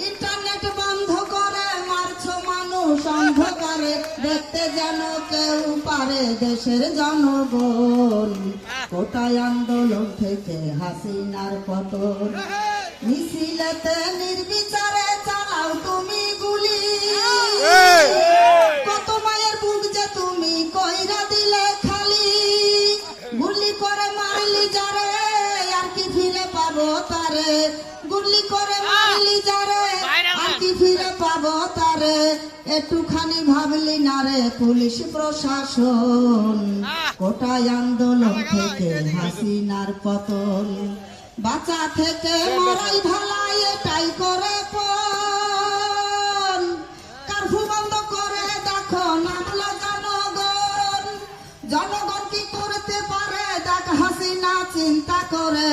Internet বন্ধ করে মারছো মানুষ অন্ধকারে, দেখতে যেন কেউ পারে দেশের জনগণ। কোটায় আন্দোলন থেকে হাসিনার পতন, মিছিলেতে নির্বিচারে চালাও তুমি গুলি। কত মায়ের বুক যে তুমি কইরা দিলে খালি, গুলি করে মারলি যারে আর কি ফিরে পাবো তারে, গুলি করে মারলি যারে আর কি ফিরে পাবো তারে। একটুখানি ভাবলি না রে পুলিশ প্রশাসন, কোটায় আন্দোলন থেকে হাসিনার পতন। বাঁচা থেকে মরাই ভালাই এটাই করে পণ, কারফু বন্ধ করে দেখো নামলো জনগণ। জনগণ কি করতে পারে দেখ হাসিনা চিন্তা করে,